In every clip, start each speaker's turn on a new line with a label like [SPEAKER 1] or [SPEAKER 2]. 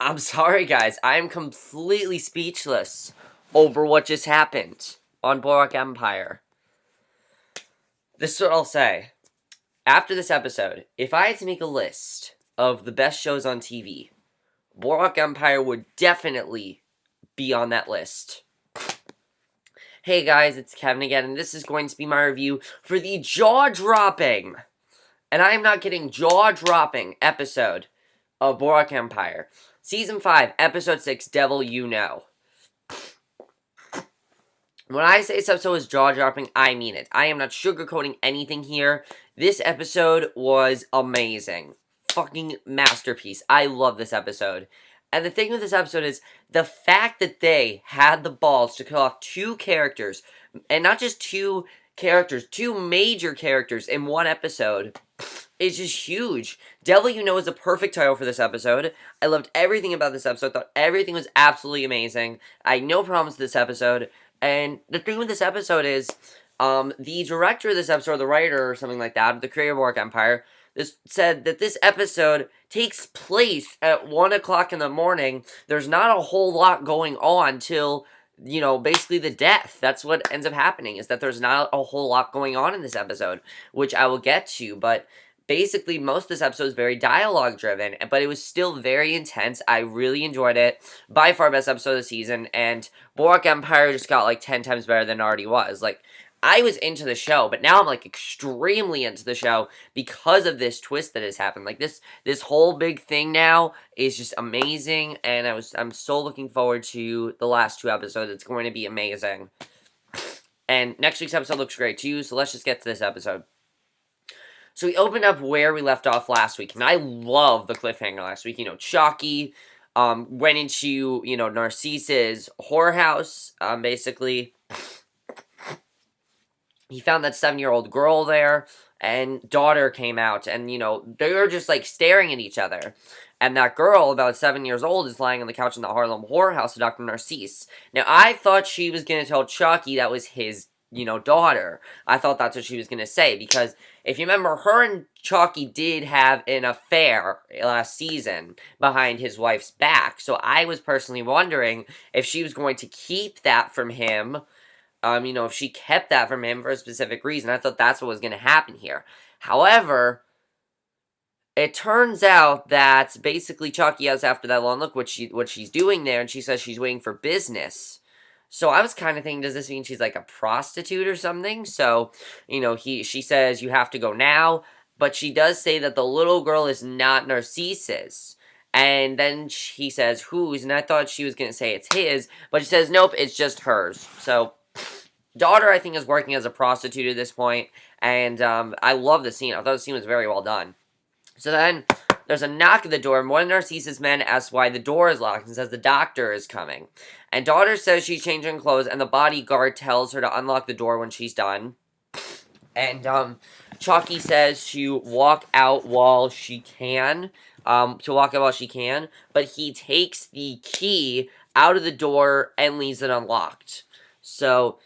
[SPEAKER 1] I'm sorry, guys. I am completely speechless over what just happened on Boardwalk Empire. This is what I'll say. After this episode, if I had to make a list of the best shows on TV, Boardwalk Empire would definitely be on that list. Hey guys, it's Kevin again, and this is going to be my review for the jaw-dropping, and I am not kidding, jaw-dropping episode of Boardwalk Empire. Season 5, Episode 6, Devil You Know. When I say this episode is jaw-dropping, I mean it. I am not sugarcoating anything here. This episode was amazing. Fucking masterpiece. I love this episode. And the thing with this episode is the fact that they had the balls to kill off two characters, and not just two characters, two major characters in one episode, is just huge. Devil You Know is the perfect title for this episode. I loved everything about this episode. Thought everything was absolutely amazing. I had no problems with this episode. And the thing with this episode is, the director of this episode, or the writer or something like that, the creator of Boardwalk Empire, said that this episode takes place at 1 o'clock in the morning. There's not a whole lot going on till, you know, basically the death. That's what ends up happening, is that there's not a whole lot going on in this episode, which I will get to, but basically most of this episode is very dialogue driven, but it was still very intense. I really enjoyed it. By far best episode of the season, and Boardwalk Empire just got like 10 times better than it already was. Like, I was into the show, but now I'm like extremely into the show because of this twist that has happened. Like this whole big thing now is just amazing, and I'm so looking forward to the last 2 episodes. It's going to be amazing. And next week's episode looks great too, so let's just get to this episode. So we opened up where we left off last week, and I love the cliffhanger last week. You know, CHALKY went into, you know, Narcisse's whorehouse, basically. He found that 7-year-old girl there, and daughter came out, and, you know, they were just, like, staring at each other. And that girl, about 7 years old, is lying on the couch in the Harlem whorehouse of Dr. Narcisse. Now, I thought she was going to tell CHALKY that was his, you know, daughter. I thought that's what she was going to say, because if you remember, her and CHALKY did have an affair last season behind his wife's back. So I was personally wondering if she was going to keep that from him. You know, if she kept that from him for a specific reason. I thought that's what was going to happen here. However, it turns out that basically CHALKY has, after that long look, what she's doing there, and she says she's waiting for business. So I was kind of thinking, does this mean she's like a prostitute or something? So, you know, she says you have to go now, but she does say that the little girl is not Narcisse's. And then he says whose, and I thought she was going to say it's his, but she says nope, it's just hers. So daughter, I think, is working as a prostitute at this point, and I love the scene. I thought the scene was very well done. So then there's a knock at the door, and one of Narcisse's men asks why the door is locked and says the doctor is coming. And daughter says she's changing clothes, and the bodyguard tells her to unlock the door when she's done. And CHALKY says to walk out while she can, but he takes the key out of the door and leaves it unlocked. So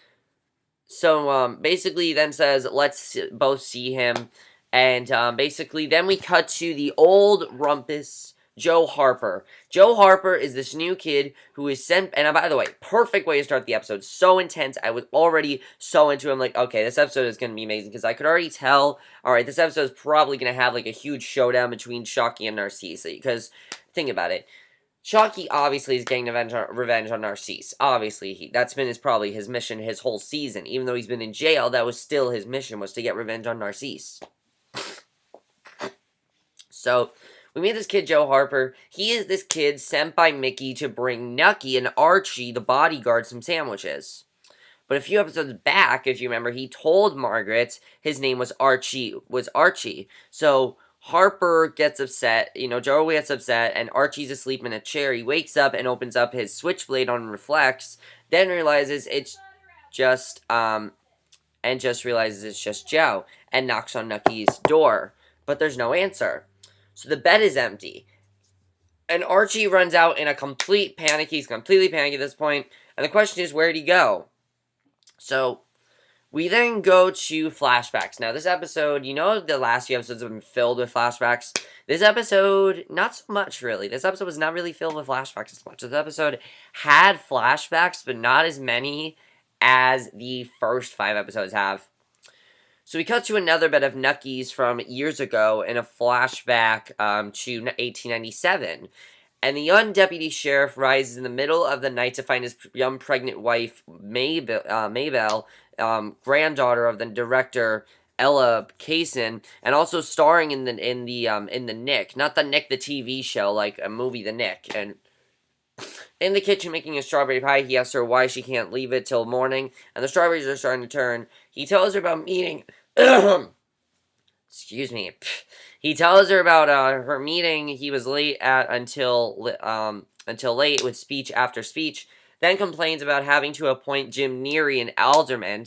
[SPEAKER 1] basically then says, let's both see him. And basically then we cut to the old rumpus Joe Harper. Joe Harper is this new kid who is sent, and by the way, perfect way to start the episode. So intense. I was already so into him. Like, okay, this episode is going to be amazing, because I could already tell, alright, this episode is probably going to have like a huge showdown between CHALKY and Narcisse. Because, think about it. CHALKY obviously is getting revenge on Narcisse. Obviously, that's been probably his mission his whole season. Even though he's been in jail, that was still his mission, was to get revenge on Narcisse. So we meet this kid, Joe Harper. He is this kid sent by Mickey to bring Nucky and Archie, the bodyguard, some sandwiches. But a few episodes back, if you remember, he told Margaret his name was Archie. So Harper gets upset, you know, Joe gets upset, and Archie's asleep in a chair. He wakes up and opens up his switchblade on reflex, then realizes it's just Joe, and knocks on Nucky's door. But there's no answer. So the bed is empty. And Archie runs out in a complete panic. He's completely panicked at this point. And the question is, where'd he go? So We then go to flashbacks. Now, this episode, you know, the last few episodes have been filled with flashbacks. This episode, not so much, really. This episode was not really filled with flashbacks as much. This episode had flashbacks, but not as many as the first 5 episodes have. So we cut to another bit of Nucky's from years ago in a flashback to 1897. And the young deputy sheriff rises in the middle of the night to find his young pregnant wife, Mabel, granddaughter of the director Ella Kaysen, and also starring in the Nick, not the Nick the TV show, like a movie, The Nick. And in the kitchen making a strawberry pie, he asks her why she can't leave it till morning, and the strawberries are starting to turn. He tells her about meeting. Excuse me. He tells her about her meeting he was late at until late with speech after speech, then complains about having to appoint Jim Neary an alderman.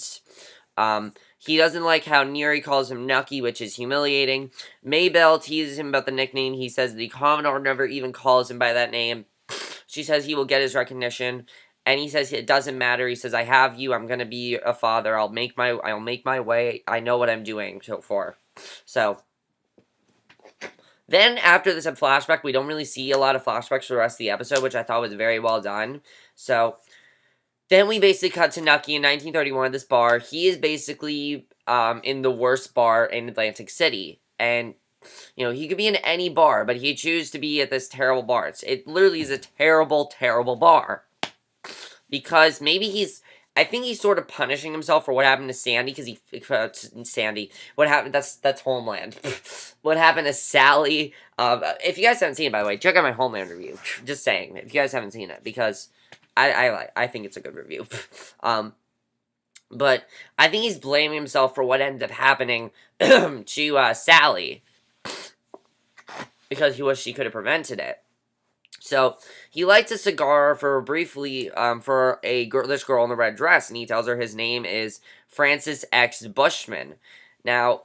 [SPEAKER 1] He doesn't like how Neary calls him Nucky, which is humiliating. Mabel teases him about the nickname. He says the Commodore never even calls him by that name. She says he will get his recognition. And he says it doesn't matter. He says, I have you. I'm going to be a father. I'll make my way. I know what I'm doing for. So, then after this flashback, we don't really see a lot of flashbacks for the rest of the episode, which I thought was very well done. So, then we basically cut to Nucky in 1931 at this bar. He is basically in the worst bar in Atlantic City. And, you know, he could be in any bar, but he chooses to be at this terrible bar. It literally is a terrible, terrible bar. Because maybe I think he's sort of punishing himself for what happened to Sandy, what happened, that's Homeland. What happened to Sally, if you guys haven't seen it, by the way, check out my Homeland review, just saying, if you guys haven't seen it, because I think it's a good review, but I think he's blaming himself for what ended up happening to Sally, because he wished he could have prevented it. So, he lights a cigar for briefly, for this girl in the red dress, and he tells her his name is Frances X. Bushman. Now,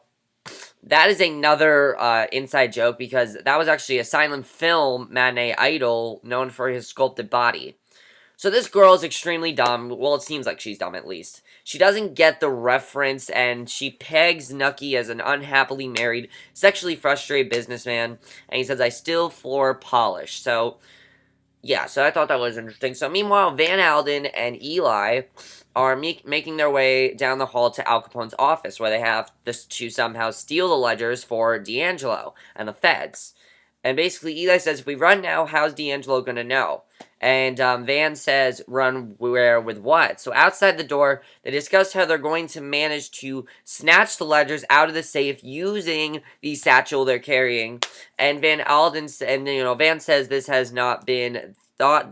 [SPEAKER 1] that is another inside joke, because that was actually a silent film matinee idol known for his sculpted body. So this girl is extremely dumb. Well, it seems like she's dumb, at least. She doesn't get the reference, and she pegs Nucky as an unhappily married, sexually frustrated businessman. And he says, I still floor polish. So, yeah, so I thought that was interesting. So, meanwhile, Van Alden and Eli are making their way down the hall to Al Capone's office, where they have to somehow steal the ledgers for D'Angelo and the feds. And basically, Eli says, if we run now, how's D'Angelo going to know? And Van says, run where with what? So outside the door, they discuss how they're going to manage to snatch the ledgers out of the safe using the satchel they're carrying. And Van says this has not been thought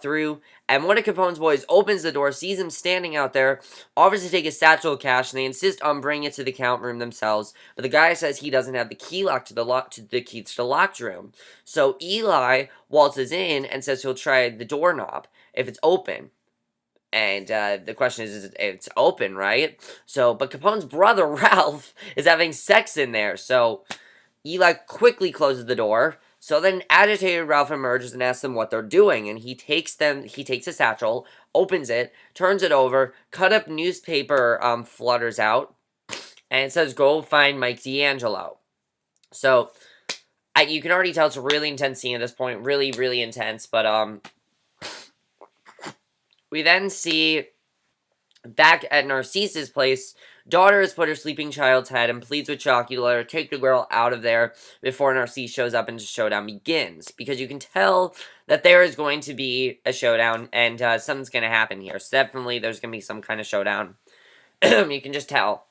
[SPEAKER 1] through. And one of Capone's boys opens the door, sees him standing out there, offers to take his satchel of cash, and they insist on bringing it to the count room themselves. But the guy says he doesn't have the key lock to the key to the locked room. So Eli waltzes in and says he'll try the doorknob if it's open. And the question is it's open, right? So, but Capone's brother Ralph is having sex in there. So Eli quickly closes the door. So then agitated Ralph emerges and asks them what they're doing, and he takes a satchel, opens it, turns it over, cut up newspaper flutters out, and it says, go find Mike D'Angelo. So, you can already tell it's a really intense scene at this point, really, really intense, but we then see, back at Narcisse's place, daughter has put her sleeping child's head and pleads with CHALKY to let her take the girl out of there before Narcisse shows up and the showdown begins. Because you can tell that there is going to be a showdown and something's going to happen here. So definitely there's going to be some kind of showdown. You can just tell.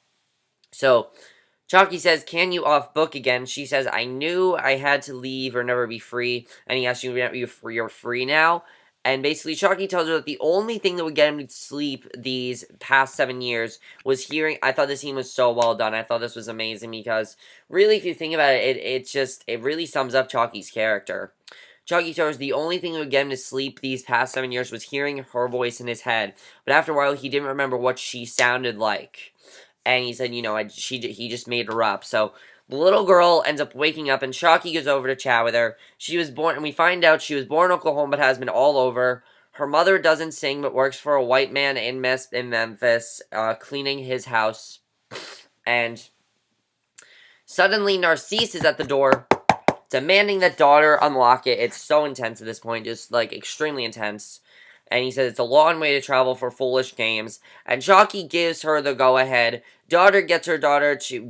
[SPEAKER 1] So, CHALKY says, can you off book again? She says, I knew I had to leave or never be free. And he asks you, you're free now? And basically, CHALKY tells her that the only thing that would get him to sleep these past 7 years was hearing. I thought this scene was so well done. I thought this was amazing because, really, if you think about it, it really sums up CHALKY's character. CHALKY tells her the only thing that would get him to sleep these past 7 years was hearing her voice in his head. But after a while, he didn't remember what she sounded like. And he said, he just made her up. So the little girl ends up waking up, and CHALKY goes over to chat with her. She was born, and we find out she was born in Oklahoma, but has been all over. Her mother doesn't sing, but works for a white man in Memphis, cleaning his house. And suddenly, Narcisse is at the door, demanding that daughter unlock it. It's so intense at this point, just, like, extremely intense. And he says it's a long way to travel for foolish games. And CHALKY gives her the go-ahead. Daughter gets her daughter to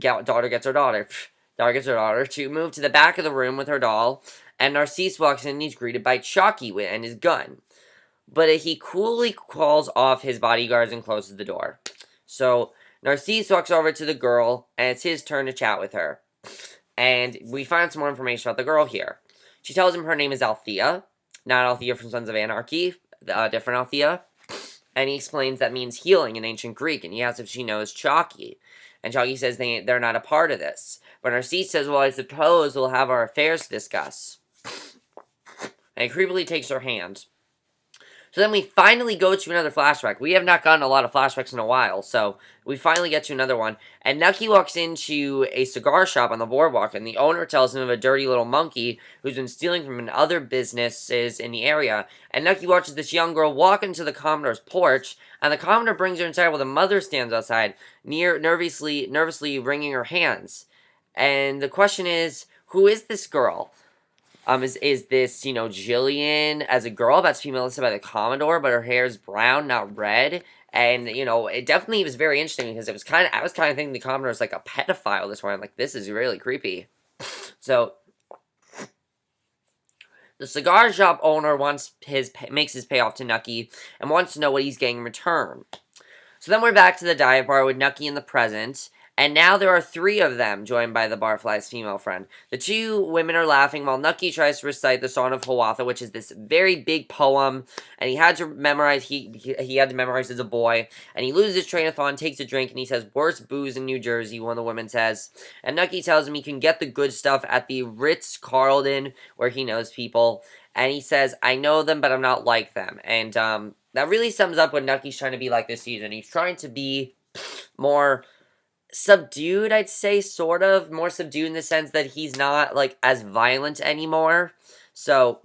[SPEAKER 1] move to the back of the room with her doll. And Narcisse walks in and he's greeted by CHALKY and his gun. But he coolly calls off his bodyguards and closes the door. So Narcisse walks over to the girl, and it's his turn to chat with her. And we find some more information about the girl here. She tells him her name is Althea. Not Althea from Sons of Anarchy, different Althea. And he explains that means healing in ancient Greek, and he asks if she knows CHALKY. And CHALKY says they're not a part of this. But Narcisse says, well, I suppose we'll have our affairs to discuss. And he creepily takes her hand. So then we finally go to another flashback. We have not gotten a lot of flashbacks in a while, so we finally get to another one. And Nucky walks into a cigar shop on the boardwalk, and the owner tells him of a dirty little monkey who's been stealing from other businesses in the area. And Nucky watches this young girl walk into the commodore's porch, and the commodore brings her inside while the mother stands outside, nervously wringing her hands. And the question is, who is this girl? Is this, Gillian as a girl that's female by the Commodore, but her hair is brown, not red? And, it definitely was very interesting because I was kind of thinking the Commodore is like a pedophile this way. I'm like, this is really creepy. So, the cigar shop owner makes his payoff to Nucky and wants to know what he's getting in return. So then we're back to the dive bar with Nucky in the present. And now there are 3 of them, joined by the barfly's female friend. The 2 women are laughing while Nucky tries to recite the Song of Hiawatha, which is this very big poem, and he had to memorize, he had to memorize as a boy, and he loses his train of thought and takes a drink, and he says, worst booze in New Jersey, one of the women says. And Nucky tells him he can get the good stuff at the Ritz-Carlton, where he knows people, and he says, I know them, but I'm not like them. And that really sums up what Nucky's trying to be like this season. He's trying to be more subdued, I'd say, sort of. More subdued in the sense that he's not, like, as violent anymore. So,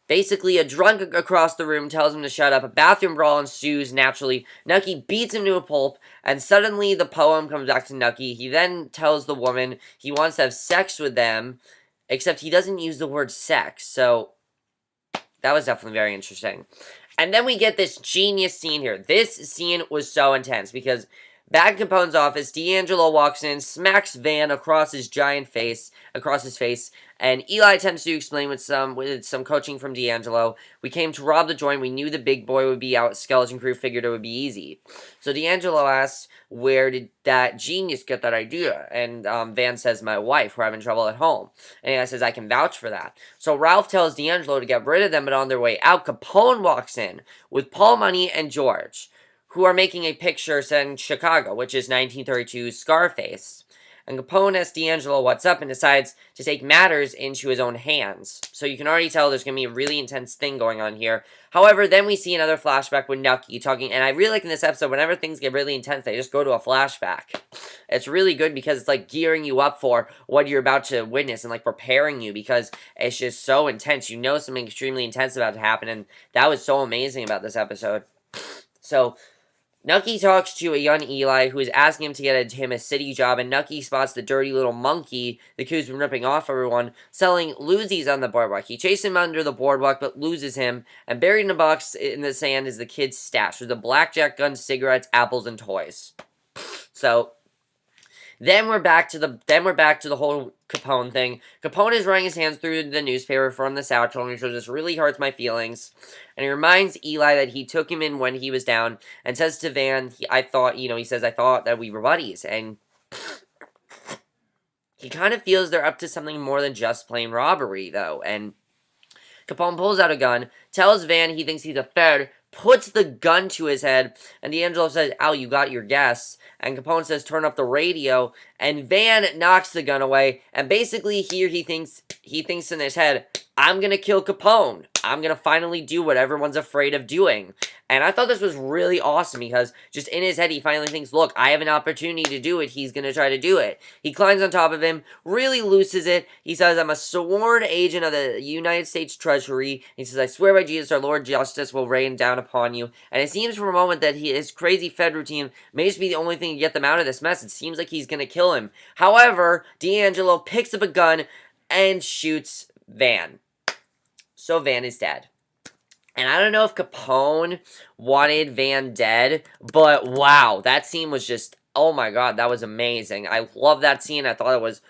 [SPEAKER 1] basically, a drunk across the room tells him to shut up. A bathroom brawl ensues, naturally. Nucky beats him to a pulp, and suddenly the poem comes back to Nucky. He then tells the woman he wants to have sex with them, except he doesn't use the word sex, so that was definitely very interesting. And then we get this genius scene here. This scene was so intense, because back in Capone's office, D'Angelo walks in, smacks Van across his face, and Eli attempts to explain with some coaching from D'Angelo. We came to rob the joint. We knew the big boy would be out. Skeleton Crew figured it would be easy. So D'Angelo asks, where did that genius get that idea? And Van says, my wife, we're having trouble at home. And Eli says, I can vouch for that. So Ralph tells D'Angelo to get rid of them, but on their way out, Capone walks in with Paul Money and George, who are making a picture set in Chicago, which is 1932's Scarface. And Capone asks D'Angelo what's up and decides to take matters into his own hands. So you can already tell there's going to be a really intense thing going on here. However, then we see another flashback with Nucky talking, and I really like in this episode, whenever things get really intense, they just go to a flashback. It's really good because it's like gearing you up for what you're about to witness and like preparing you, because it's just so intense. You know something extremely intense about to happen, and that was so amazing about this episode. So Nucky talks to a young Eli who is asking him to get him a city job, and Nucky spots the dirty little monkey the kid's been ripping off everyone, selling Luzies on the boardwalk. He chases him under the boardwalk, but loses him, and buried in a box in the sand is the kid's stash, with a blackjack gun, cigarettes, apples, and toys. So then we're back to the whole Capone thing. Capone is running his hands through the newspaper from the South, and he says, this really hurts my feelings. And he reminds Eli that he took him in when he was down, and says to Van, I thought that we were buddies. And he kind of feels they're up to something more than just plain robbery, though. And Capone pulls out a gun, tells Van he thinks he's a Fed, puts the gun to his head, and D'Angelo says, Al, you got your guess. And Capone says, turn up the radio, and Van knocks the gun away, and basically here he thinks in his head, I'm gonna kill Capone. I'm gonna finally do what everyone's afraid of doing. And I thought this was really awesome because just in his head, he finally thinks, look, I have an opportunity to do it. He's gonna try to do it. He climbs on top of him, really looses it. He says, I'm a sworn agent of the United States Treasury. He says, I swear by Jesus, our Lord Justice will rain down upon you. And it seems for a moment that his crazy Fed routine may just be the only thing to get them out of this mess. It seems like he's gonna kill him. However, D'Angelo picks up a gun and shoots Van. So Van is dead. And I don't know if Capone wanted Van dead, but wow, that scene was just, oh my god, that was amazing. I love that scene. I thought it was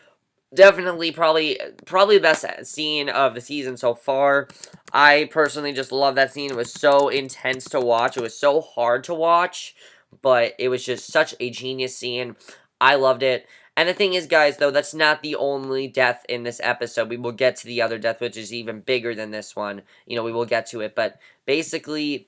[SPEAKER 1] definitely probably the best scene of the season so far. I personally just love that scene. It was so intense to watch. It was so hard to watch, but it was just such a genius scene. I loved it. And the thing is, guys, though, that's not the only death in this episode. We will get to the other death, which is even bigger than this one. You know, we will get to it. But basically,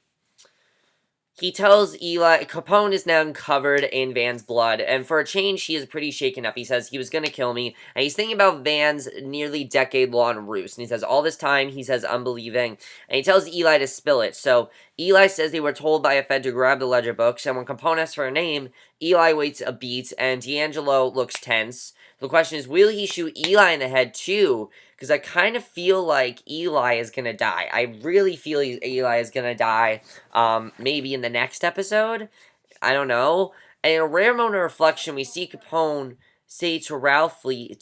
[SPEAKER 1] he tells Eli, Capone is now covered in Van's blood, and for a change, he is pretty shaken up. He says he was going to kill me, and he's thinking about Van's nearly decade-long ruse, and he says all this time, he says unbelieving, and he tells Eli to spill it. So Eli says they were told by a Fed to grab the ledger books, and when Capone asks for a name, Eli waits a beat, and D'Angelo looks tense. The question is, will he shoot Eli in the head too? Because I kind of feel like Eli is going to die. I really feel Eli is going to die, maybe in the next episode. I don't know. And in a rare moment of reflection, we see Capone say to Ralphie,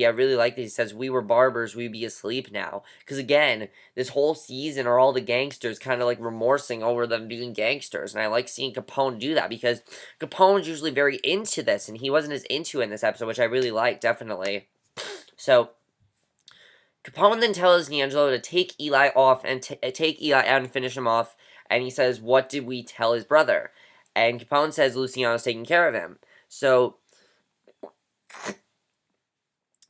[SPEAKER 1] I really like that he says, we were barbers, we'd be asleep now. Because again, this whole season are all the gangsters kind of like remorsing over them being gangsters. And I like seeing Capone do that because Capone's usually very into this, and he wasn't as into it in this episode, which I really like, definitely. So Capone then tells D'Angelo to take Eli off and take Eli out and finish him off. And he says, what did we tell his brother? And Capone says Luciano's taking care of him. So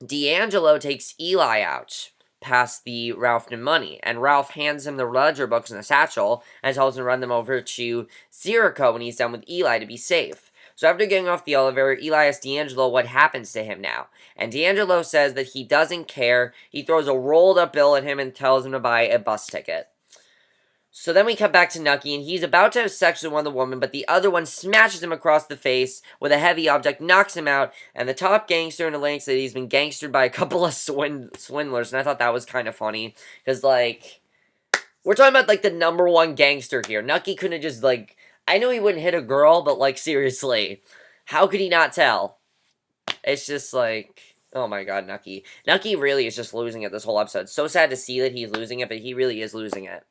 [SPEAKER 1] D'Angelo takes Eli out past the Ralph and money. And Ralph hands him the ledger books in a satchel and tells him to run them over to Zirico when he's done with Eli to be safe. So after getting off the elevator, Eli asks D'Angelo what happens to him now. And D'Angelo says that he doesn't care. He throws a rolled up bill at him and tells him to buy a bus ticket. So then we cut back to Nucky, and he's about to have sex with one of the women, but the other one smashes him across the face with a heavy object, knocks him out, and the top gangster in Atlantic City has been gangstered by a couple of swindlers, and I thought that was kind of funny, because, like, we're talking about, like, the #1 gangster here. Nucky couldn't have just, like, I know he wouldn't hit a girl, but, like, seriously, how could he not tell? It's just, like, oh my god, Nucky. Nucky really is just losing it this whole episode. So sad to see that he's losing it, but he really is losing it.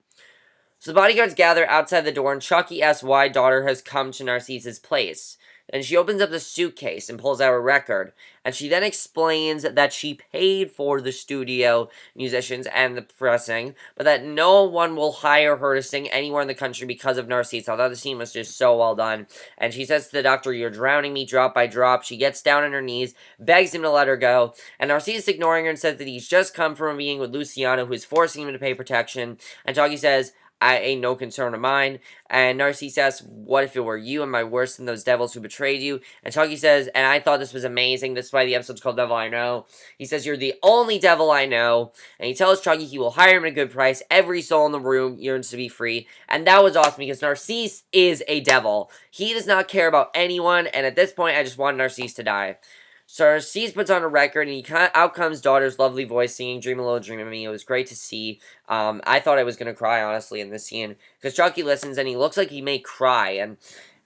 [SPEAKER 1] So the bodyguards gather outside the door, and Chucky asks why daughter has come to Narcisse's place. And she opens up the suitcase and pulls out a record. And she then explains that she paid for the studio musicians and the pressing, but that no one will hire her to sing anywhere in the country because of Narcisse. I thought the scene was just so well done. And she says to the doctor, you're drowning me drop by drop. She gets down on her knees, begs him to let her go. And Narcisse is ignoring her and says that he's just come from a meeting with Luciano, who is forcing him to pay protection. And Chucky says, I ain't no concern of mine. And Narcisse asks, what if it were you? Am I worse than those devils who betrayed you? And Chucky says, and I thought this was amazing. This is why the episode's called Devil I Know. He says, you're the only devil I know. And he tells Chucky he will hire him at a good price. Every soul in the room yearns to be free. And that was awesome because Narcisse is a devil. He does not care about anyone. And at this point, I just want Narcisse to die. So Narcisse puts on a record, and out comes daughter's lovely voice singing Dream a Little Dream of Me. It was great to see. I thought I was going to cry, honestly, in this scene. Because Chucky listens, and he looks like he may cry. And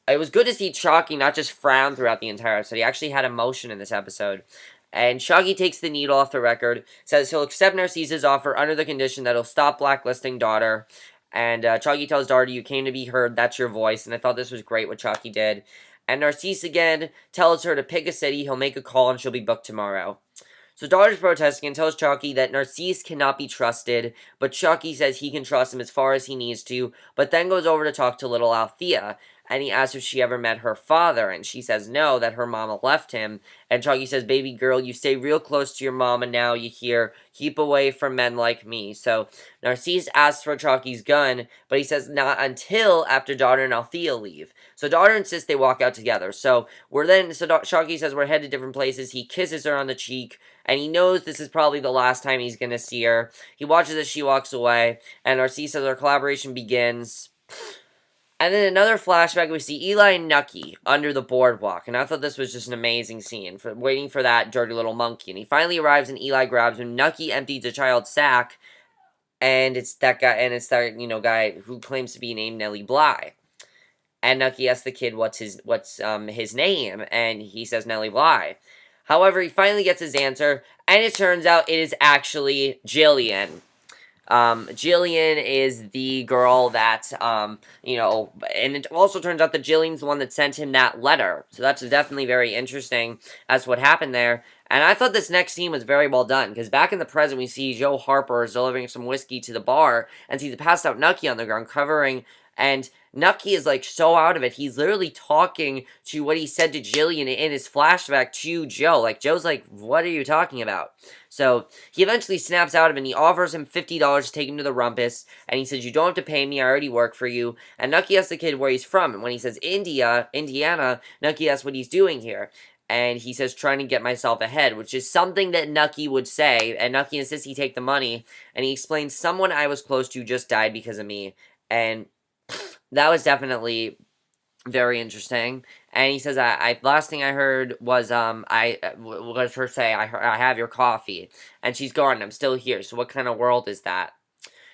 [SPEAKER 1] it was good to see Chucky not just frown throughout the entire episode. He actually had emotion in this episode. And Chucky takes the needle off the record, says he'll accept Narcisse's offer under the condition that he'll stop blacklisting daughter. And Chucky tells daughter, you came to be heard, that's your voice. And I thought this was great what Chucky did. And Narcisse again tells her to pick a city, he'll make a call, and she'll be booked tomorrow. So daughter's protesting and tells Chucky that Narcisse cannot be trusted, but Chucky says he can trust him as far as he needs to, but then goes over to talk to little Althea. and he asks if she ever met her father, and she says no, that her mama left him. And Chalky says, baby girl, you stay real close to your mama now, you hear? Keep away from men like me. So Narcisse asks for Chalky's gun, but he says not until after daughter and Althea leave. So daughter insists they walk out together. So Chalky says we're headed to different places. He kisses her on the cheek, and he knows this is probably the last time he's gonna see her. He watches as she walks away, and Narcisse says our collaboration begins. And then another flashback, we see Eli and Nucky under the boardwalk. And I thought this was just an amazing scene, waiting for that dirty little monkey. And he finally arrives, and Eli grabs him. Nucky empties a child's sack, and it's that guy, guy who claims to be named Nellie Bly. And Nucky asks the kid what's his name, and he says Nellie Bly. However, he finally gets his answer, and it turns out it is actually Gillian. Gillian is the girl that, and it also turns out that Gillian's the one that sent him that letter. So that's definitely very interesting as to what happened there. And I thought this next scene was very well done, because back in the present, we see Joe Harper is delivering some whiskey to the bar, and sees a passed out Nucky on the ground, and Nucky is, so out of it. He's literally talking to what he said to Gillian in his flashback to Joe. Joe's like, what are you talking about? So, he eventually snaps out of it, and he offers him $50 to take him to the rumpus, and he says, you don't have to pay me, I already work for you. And Nucky asks the kid where he's from, and when he says Indiana, Nucky asks what he's doing here. And he says, trying to get myself ahead, which is something that Nucky would say, and Nucky insists he take the money, and he explains, someone I was close to just died because of me, and that was definitely very interesting. And he says, last thing I heard was, let her say, I have your coffee. And she's gone, and I'm still here. So what kind of world is that?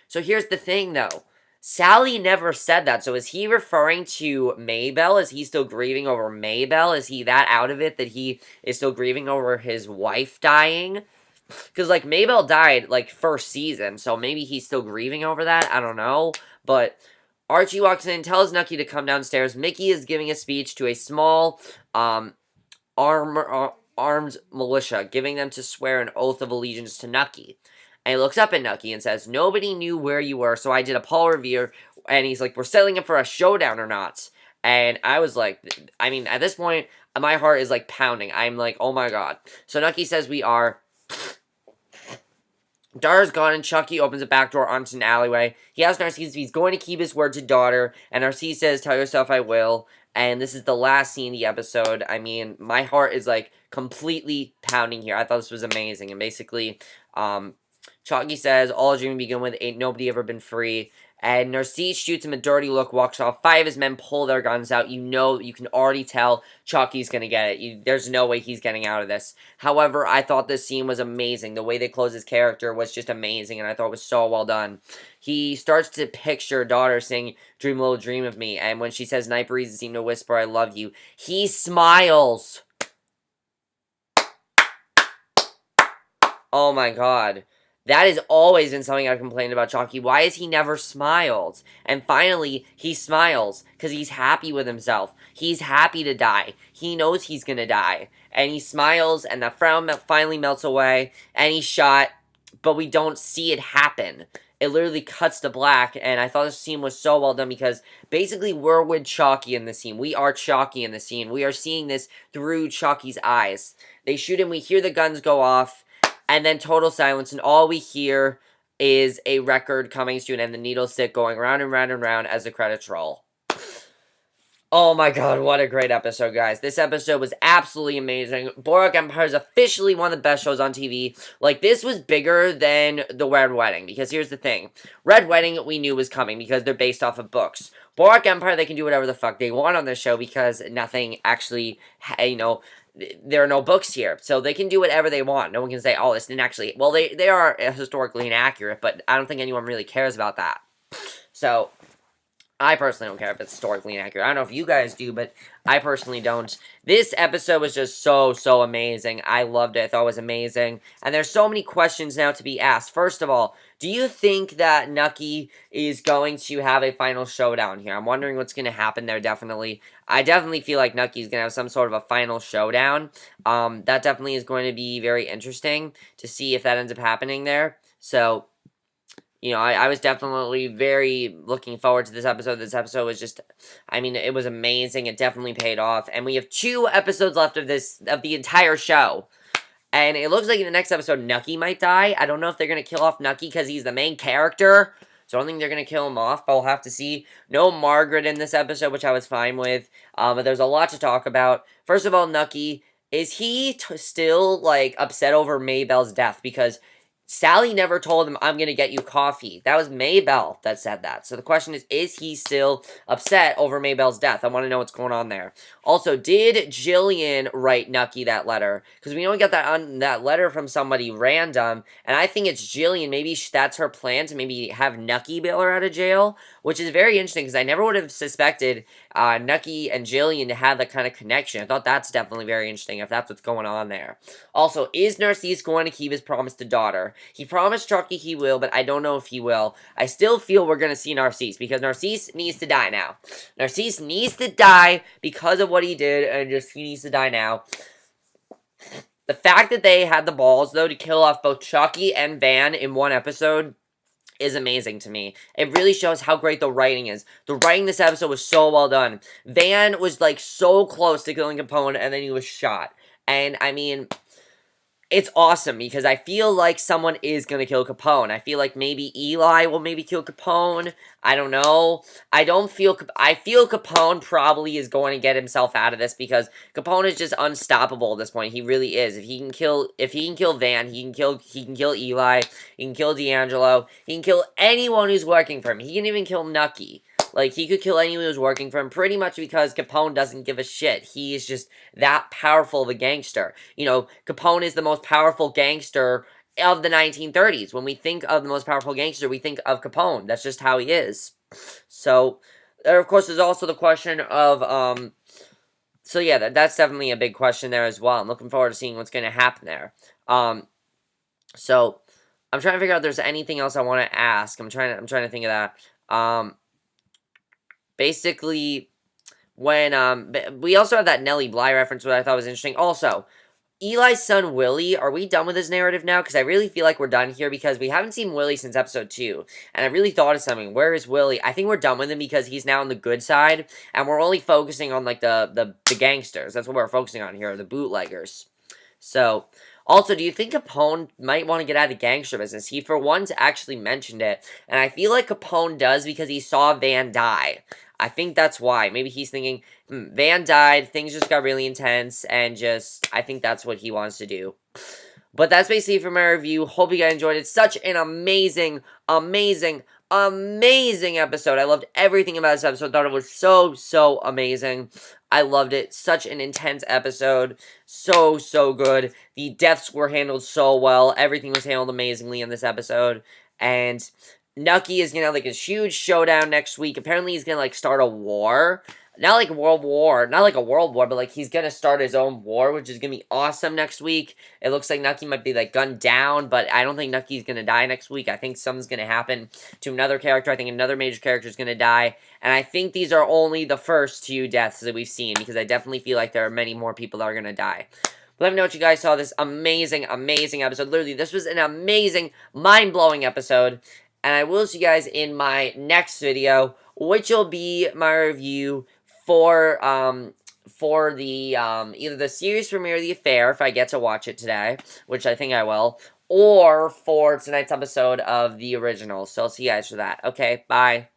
[SPEAKER 1] So here's the thing, though. Sally never said that. So is he referring to Mabel? Is he still grieving over Mabel? Is he that out of it that he is still grieving over his wife dying? Because, Mabel died, first season. So maybe he's still grieving over that. I don't know. But Archie walks in and tells Nucky to come downstairs. Mickey is giving a speech to a small armed militia, giving them to swear an oath of allegiance to Nucky. And he looks up at Nucky and says, nobody knew where you were, so I did a Paul Revere. And he's like, we're settling up for a showdown or not. And I was like, at this point, my heart is, pounding. I'm like, oh my god. So Nucky says we are. Daughter's gone, and Chucky opens a back door onto an alleyway. He asks Narcisse if he's going to keep his word to daughter, and Narcisse says, tell yourself I will. And this is the last scene of the episode. My heart is, completely pounding here. I thought this was amazing. And basically, Chucky says, all dream begin with, ain't nobody ever been free. And Narcisse shoots him a dirty look, walks off. 5 of his men pull their guns out. You can already tell Chucky's going to get it. There's no way he's getting out of this. However, I thought this scene was amazing. The way they closed his character was just amazing, and I thought it was so well done. He starts to picture daughter saying, dream a little dream of me, and when she says, night breezes seem to whisper, I love you, he smiles. Oh my god. That has always been something I've complained about Chalky. Why has he never smiled? And finally, he smiles because he's happy with himself. He's happy to die. He knows he's going to die. And he smiles, and the frown finally melts away, and he's shot, but we don't see it happen. It literally cuts to black, and I thought this scene was so well done because basically we're with Chalky in the scene. We are Chalky in the scene. We are seeing this through Chalky's eyes. They shoot him, we hear the guns go off, and then total silence, and all we hear is a record coming to an end, the needle stick going round and round and round as the credits roll. Oh my god, what a great episode, guys. This episode was absolutely amazing. Boardwalk Empire is officially one of the best shows on TV. This was bigger than The Red Wedding, because here's the thing. Red Wedding, we knew was coming, because they're based off of books. Boardwalk Empire, they can do whatever the fuck they want on this show, because nothing actually, there are no books here, so they can do whatever they want. No one can say, oh, this didn't actually, well, they are historically inaccurate, but I don't think anyone really cares about that. So, I personally don't care if it's historically inaccurate. I don't know if you guys do, but I personally don't. This episode was just so amazing. I loved it. I thought it was amazing. And there's so many questions now to be asked. First of all, do you think that Nucky is going to have a final showdown here? I'm wondering what's going to happen there, definitely. I definitely feel like Nucky's going to have some sort of a final showdown. That definitely is going to be very interesting to see if that ends up happening there. So, You know, I was definitely very looking forward to this episode. This episode was just, I mean, it was amazing. It definitely paid off. And we have 2 episodes left of the entire show. And it looks like in the next episode, Nucky might die. I don't know if they're going to kill off Nucky because he's the main character. So I don't think they're going to kill him off, but we'll have to see. No Margaret in this episode, which I was fine with. But there's a lot to talk about. First of all, Nucky, is he still, like, upset over Mabel's death? Because Sally never told him, I'm going to get you coffee. That was Mabel that said that. So the question is he still upset over Mabel's death? I want to know what's going on there. Also, did Gillian write Nucky that letter? Because we know we got that letter from somebody random, and I think it's Gillian. Maybe that's her plan to maybe have Nucky bail her out of jail, which is very interesting because I never would have suspected Nucky and Gillian to have that kind of connection. I thought that's definitely very interesting if that's what's going on there. Also, is Narcisse going to keep his promise to daughter? He promised Chucky he will, but I don't know if he will. I still feel we're going to see Narcisse because Narcisse needs to die now. Narcisse needs to die because of what he did, and just he needs to die now. The fact that they had the balls, though, to kill off both Chucky and Van in one episode is amazing to me. It really shows how great the writing is. The writing this episode was so well done. Van was, like, so close to killing Capone, and then he was shot. And, I mean, it's awesome because I feel like someone is going to kill Capone. I feel like maybe Eli will maybe kill Capone. I don't know. I feel Capone probably is going to get himself out of this because Capone is just unstoppable at this point. He really is. If he can kill Van, he can kill Eli, he can kill D'Angelo, he can kill anyone who's working for him. He can even kill Nucky. Like, he could kill anyone who's working for him pretty much because Capone doesn't give a shit. He is just that powerful of a gangster. You know, Capone is the most powerful gangster of the 1930s. When we think of the most powerful gangster, we think of Capone. That's just how he is. So, there, of course, there's also the question of, so yeah, that's definitely a big question there as well. I'm looking forward to seeing what's going to happen there. So, I'm trying to figure out if there's anything else I want to ask. I'm trying to think of that. Basically, when, we also have that Nellie Bly reference, which I thought was interesting. Also, Eli's son, Willie, are we done with his narrative now? Because I really feel like we're done here because we haven't seen Willie since episode 2. And I really thought of something. Where is Willie? I think we're done with him because he's now on the good side. And we're only focusing on, like, the gangsters. That's what we're focusing on here, the bootleggers. So, also, do you think Capone might want to get out of the gangster business? He, for once, actually mentioned it. And I feel like Capone does because he saw Van die. I think that's why. Maybe he's thinking, Van died, things just got really intense, and just, I think that's what he wants to do. But that's basically it for my review. Hope you guys enjoyed it. Such an amazing, amazing, amazing episode. I loved everything about this episode. Thought it was so, so amazing. I loved it. Such an intense episode. So, so good. The deaths were handled so well. Everything was handled amazingly in this episode. And Nucky is gonna have, like, a huge showdown next week. Apparently, he's gonna, like, start a war. Not like a world war, but, like, he's gonna start his own war, which is gonna be awesome next week. It looks like Nucky might be, like, gunned down, but I don't think Nucky's gonna die next week. I think something's gonna happen to another character. I think another major character is gonna die, and I think these are only the first 2 deaths that we've seen, because I definitely feel like there are many more people that are gonna die. Let me know what you guys saw this amazing, amazing episode. Literally, this was an amazing, mind-blowing episode. And I will see you guys in my next video, which will be my review for the, either the series premiere of The Affair, if I get to watch it today, which I think I will, or for tonight's episode of the original. So I'll see you guys for that. Okay, bye.